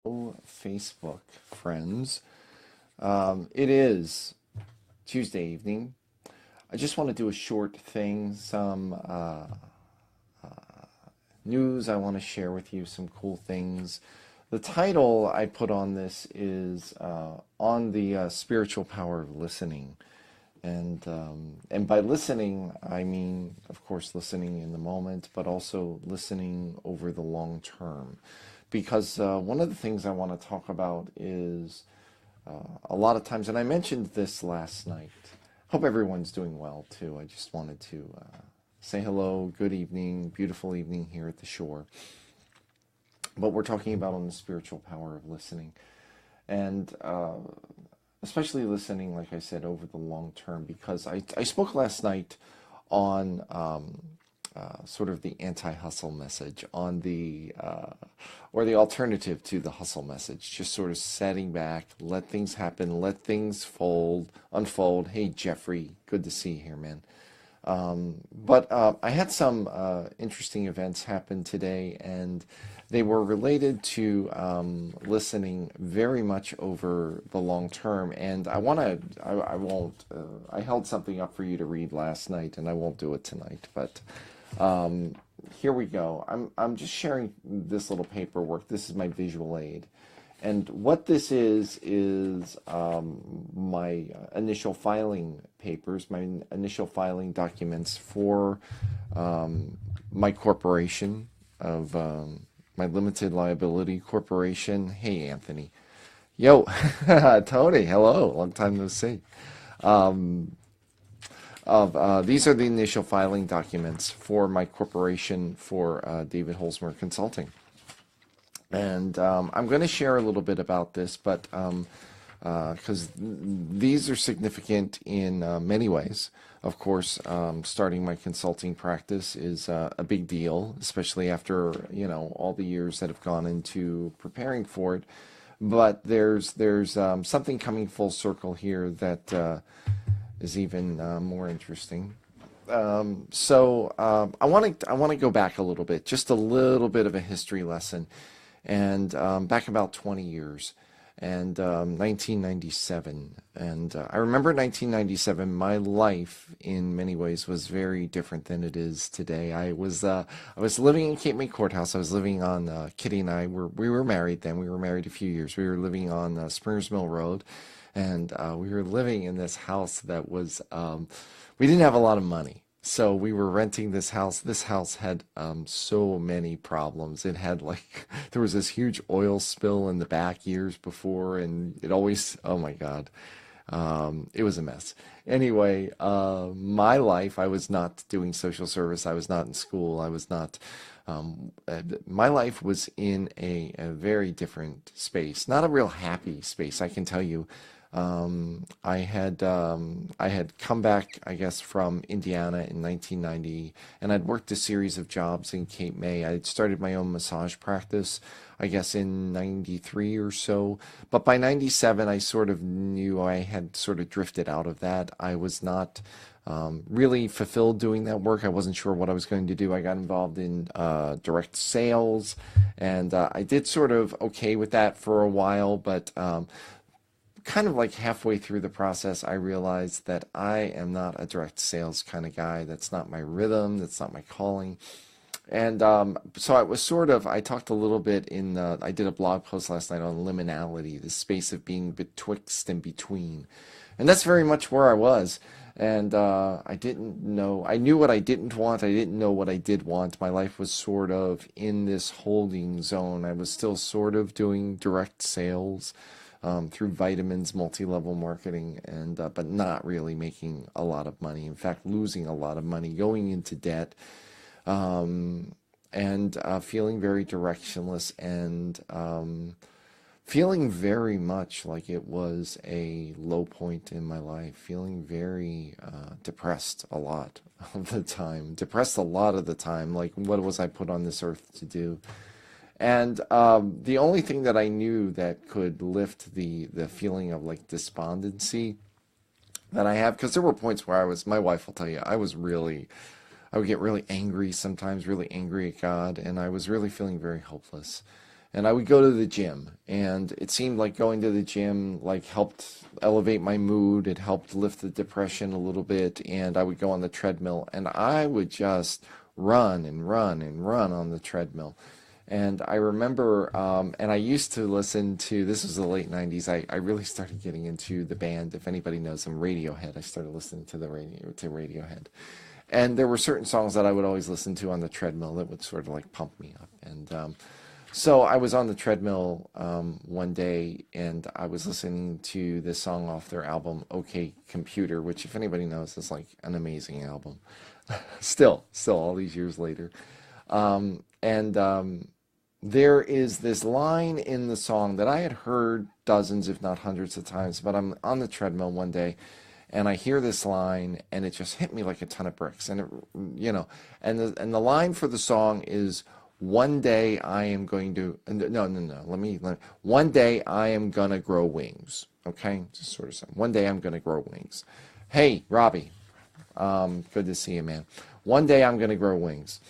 Facebook friends. It is Tuesday evening. I just want to do a short thing, some news I want to share with you, some cool things. The title I put on this is on the spiritual power of listening. And by listening, I mean, of course, listening in the moment, but also listening over the long term. Because one of the things I want to talk about is a lot of times, and I mentioned this last night. Hope everyone's doing well too. I just wanted to say hello, good evening, beautiful evening here at the shore. But we're talking about on the spiritual power of listening. And especially listening, like I said, over the long term, because I spoke last night on sort of the anti-hustle message, on or the alternative to the hustle message, just sort of setting back, let things happen, let things unfold. Hey, Jeffrey, good to see you here, man. But I had some interesting events happen today, and they were related to listening very much over the long term. And I won't, I held something up for you to read last night, and I won't do it tonight. But here we go. I'm just sharing this little paperwork. This is my visual aid. And what this is my initial filing papers, my initial filing documents for my corporation of my limited liability corporation. Hey, Anthony. Yo, Tony, hello. Long time no see. These are the initial filing documents for my corporation for David Holzmer Consulting. And I'm going to share a little bit about this, but because these are significant in many ways. Of course, starting my consulting practice is a big deal, especially after, all the years that have gone into preparing for it. But there's something coming full circle here that is even more interesting. So I want to go back a little bit, just a little bit of a history lesson, and back about 20 years, and 1997. And I remember 1997. My life, in many ways, was very different than it is today. I was living in Cape May Courthouse. I was living on Kitty and we were married then. We were married a few years. We were living on Springers Mill Road, and we were living in this house that was we didn't have a lot of money. So we were renting this house. This house had so many problems. It had there was this huge oil spill in the back years before, and it always, oh my God, it was a mess. Anyway, my life, I was not doing social service. I was not in school. I was not, my life was in a very different space, not a real happy space, I can tell you. I had come back, I guess, from Indiana in 1990, and I'd worked a series of jobs in Cape May. I had started my own massage practice, I guess, in 93 or so. But by 97, I sort of knew I had sort of drifted out of that. I was not really fulfilled doing that work. I wasn't sure what I was going to do. I got involved in direct sales, and I did sort of okay with that for a while, but kind of like halfway through the process, I realized that I am not a direct sales kind of guy. That's not my rhythm. That's not my calling. And so I was I talked a little bit I did a blog post last night on liminality, the space of being betwixt and between. And that's very much where I was. And I didn't know, I knew what I didn't want. I didn't know what I did want. My life was sort of in this holding zone. I was still sort of doing direct sales through vitamins, multi-level marketing, and but not really making a lot of money. In fact, losing a lot of money, going into debt, and feeling very directionless, and feeling very much like it was a low point in my life, feeling very depressed a lot of the time, like what was I put on this earth to do? And the only thing that I knew that could lift the feeling of like despondency that I have, because there were points where my wife will tell you, I would get really angry sometimes, really angry at God, and I was really feeling very hopeless. And I would go to the gym, and it seemed like going to the gym like helped elevate my mood. It helped lift the depression a little bit, and I would go on the treadmill, and I would just run and run and run on the treadmill. And I remember, and I used to listen to, this was the late 90s, I really started getting into the band, if anybody knows them, Radiohead. I started listening to the radio, to Radiohead. And there were certain songs that I would always listen to on the treadmill that would sort of like pump me up. And so I was on the treadmill one day, and I was listening to this song off their album, OK Computer, which, if anybody knows, is like an amazing album. Still, all these years later. And there is this line in the song that I had heard dozens, if not hundreds of times, but I'm on the treadmill one day, and I hear this line, and it just hit me like a ton of bricks. And it, and the line for the song is, "One day I am going to," no, one day I am gonna grow wings. Okay, just sort of saying, one day I'm gonna grow wings. Hey, Robbie, good to see you, man. One day I'm gonna grow wings.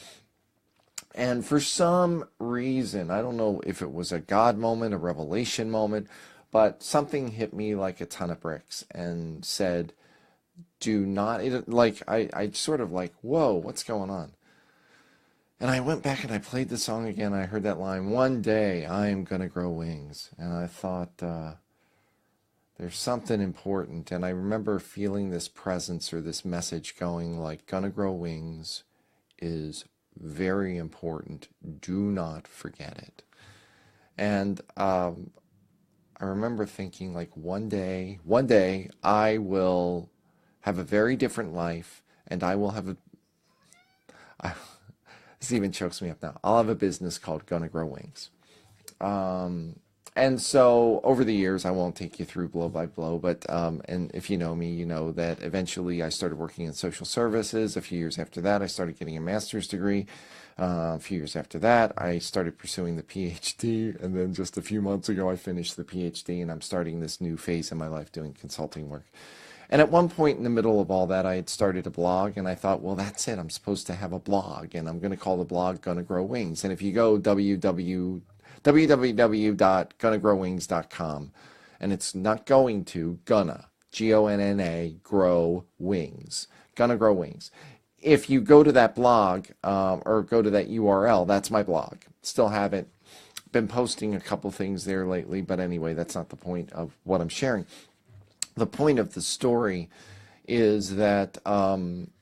And for some reason, I don't know if it was a God moment, a revelation moment, but something hit me like a ton of bricks and said, do not, like, I sort of like, whoa, what's going on? And I went back and I played the song again. I heard that line, "One day I am going to grow wings." And I thought, there's something important. And I remember feeling this presence or this message going like, "Gonna grow wings is very important. Do not forget it." And I remember thinking like, one day I will have a very different life, and I will have a, I, this even chokes me up now. I'll have a business called Gonna Grow Wings. And so over the years, I won't take you through blow by blow, but and if you know me, you know that eventually I started working in social services. A few years after that, I started getting a master's degree. A few years after that, I started pursuing the PhD, and then just a few months ago, I finished the PhD, and I'm starting this new phase in my life doing consulting work. And at one point in the middle of all that, I had started a blog, and I thought, well, that's it. I'm supposed to have a blog, and I'm going to call the blog Gonna Grow Wings. And if you go www.gonnagrowwings.com, and it's not going to, gonna, Gonna, grow wings, Gonna Grow Wings. If you go to that blog or go to that URL, that's my blog. Still haven't been posting a couple things there lately, but anyway, that's not the point of what I'm sharing. The point of the story is that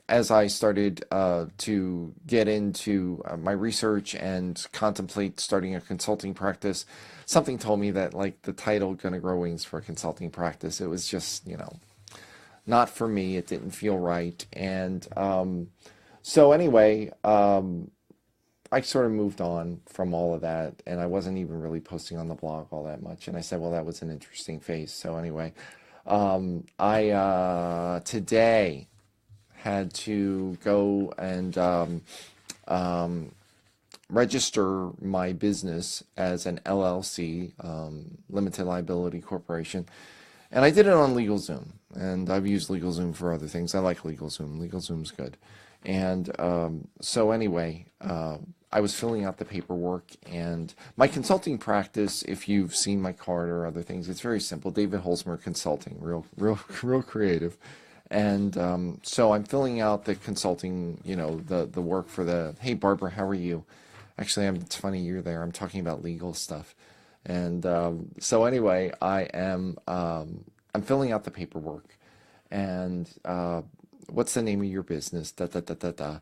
as I started to get into my research and contemplate starting a consulting practice, something told me that like the title "Gonna Grow Wings" for a consulting practice, it was just, not for me. It didn't feel right. And so anyway, I sort of moved on from all of that, and I wasn't even really posting on the blog all that much. And I said, well, that was an interesting phase. So anyway, I today had to go and register my business as an LLC, limited liability corporation. And I did it on LegalZoom, and I've used LegalZoom for other things. I like LegalZoom. LegalZoom's good. And so anyway, I was filling out the paperwork, and my consulting practice, if you've seen my card or other things, it's very simple. David Holzmer Consulting, real creative. And so I'm filling out the consulting, the work for the, hey, Barbara, how are you? Actually, it's funny you're there. I'm talking about legal stuff. And so anyway, I'm filling out the paperwork, and what's the name of your business? Da da da da da.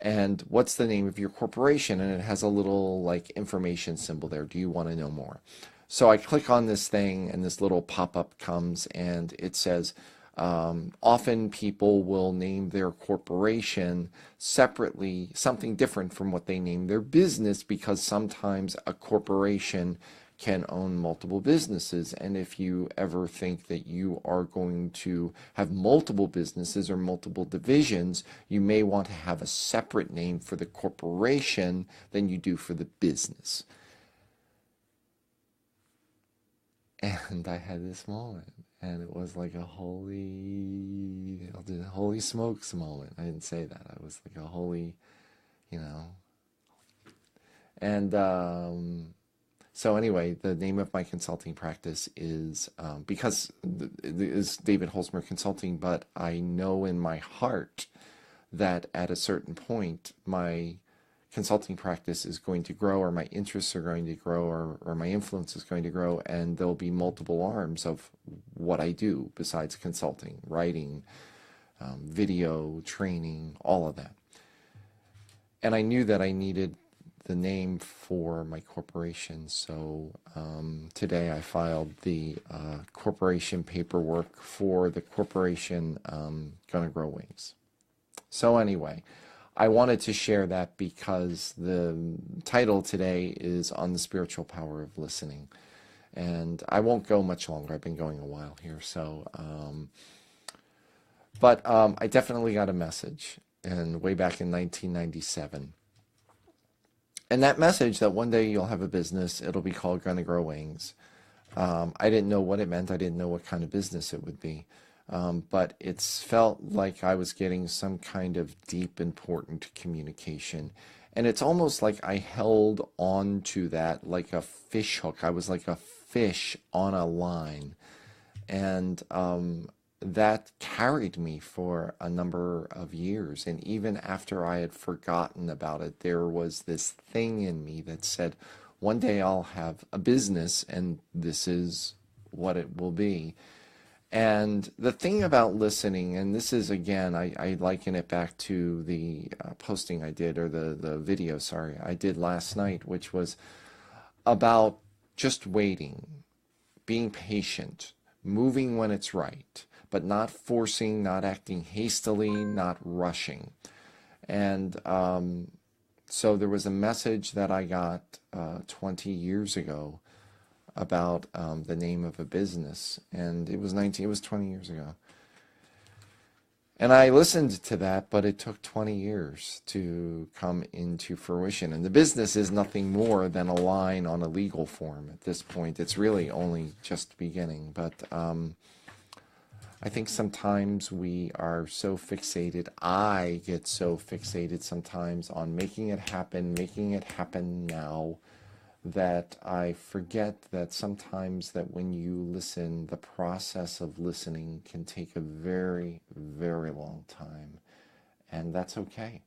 And what's the name of your corporation? And it has a little like information symbol there. Do you want to know more? So I click on this thing, and this little pop-up comes, and it says, often people will name their corporation separately, something different from what they name their business, because sometimes a corporation can own multiple businesses. And if you ever think that you are going to have multiple businesses or multiple divisions, you may want to have a separate name for the corporation than you do for the business. And I had this moment, and it was like a holy smokes moment. I didn't say that. I was like a holy, and So anyway, the name of my consulting practice is because it is David Holzmer Consulting, but I know in my heart that at a certain point my consulting practice is going to grow, or my interests are going to grow, or my influence is going to grow, and there'll be multiple arms of what I do besides consulting, writing, video, training, all of that. And I knew that I needed the name for my corporation, so today I filed the corporation paperwork for the corporation Gonna Grow Wings. So anyway, I wanted to share that because the title today is on the spiritual power of listening. And I won't go much longer. I've been going a while here. So, but I definitely got a message and way back in 1997. And that message that one day you'll have a business, it'll be called Gonna Grow Wings. I didn't know what it meant. I didn't know what kind of business it would be. But it's felt like I was getting some kind of deep, important communication. And it's almost like I held on to that like a fish hook. I was like a fish on a line. And that carried me for a number of years. And even after I had forgotten about it, there was this thing in me that said, one day I'll have a business and this is what it will be. And the thing about listening, and this is, again, I liken it back to the posting I did, or the video, sorry, I did last night, which was about just waiting, being patient, moving when it's right, but not forcing, not acting hastily, not rushing. And so there was a message that I got 20 years ago about the name of a business, and it was 20 years ago. And I listened to that, but it took 20 years to come into fruition. And the business is nothing more than a line on a legal form at this point. It's really only just beginning. But I think sometimes we are so fixated, I get so fixated sometimes on making it happen now, that I forget that sometimes that when you listen, the process of listening can take a very, very long time, and that's okay.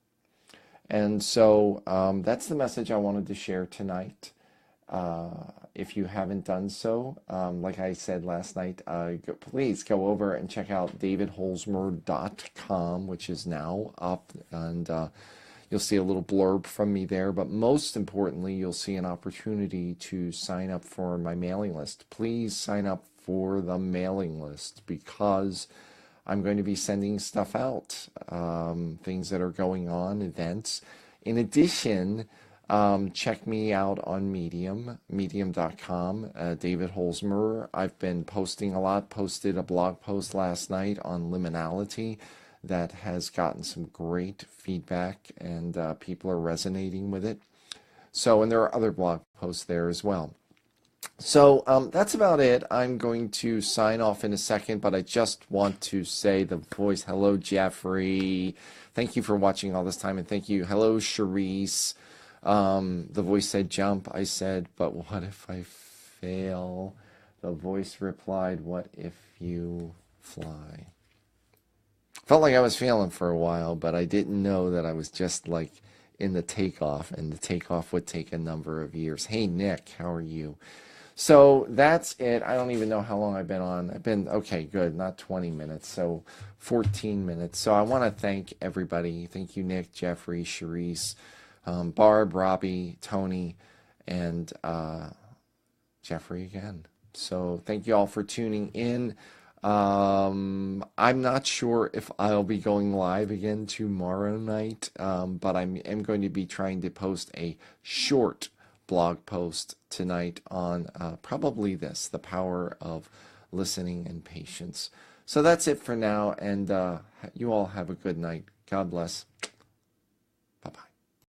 And so that's the message I wanted to share tonight. If you haven't done so, like I said last night, please go over and check out davidholzmer.com, which is now up, and you'll see a little blurb from me there, but most importantly, you'll see an opportunity to sign up for my mailing list. Please sign up for the mailing list, because I'm going to be sending stuff out, things that are going on, events. In addition, check me out on Medium, medium.com, David Holzmer. I've been posting a lot, posted a blog post last night on liminality that has gotten some great feedback, and people are resonating with it. So, and there are other blog posts there as well. So that's about it. I'm going to sign off in a second, but I just want to say the voice, hello, Jeffrey. Thank you for watching all this time, and thank you. Hello, Charisse. The voice said jump. I said, but what if I fail? The voice replied, what if you fly? Felt like I was failing for a while, but I didn't know that I was just like in the takeoff, and the takeoff would take a number of years. Hey, Nick, how are you? So that's it. I don't even know how long I've been on. I've been, okay, good, not 20 minutes, so 14 minutes. So I want to thank everybody. Thank you, Nick, Jeffrey, Charisse, Barb, Robbie, Tony, and Jeffrey again. So thank you all for tuning in. I'm not sure if I'll be going live again tomorrow night, but I am going to be trying to post a short blog post tonight on probably this, the power of listening and patience. So that's it for now, and you all have a good night. God bless.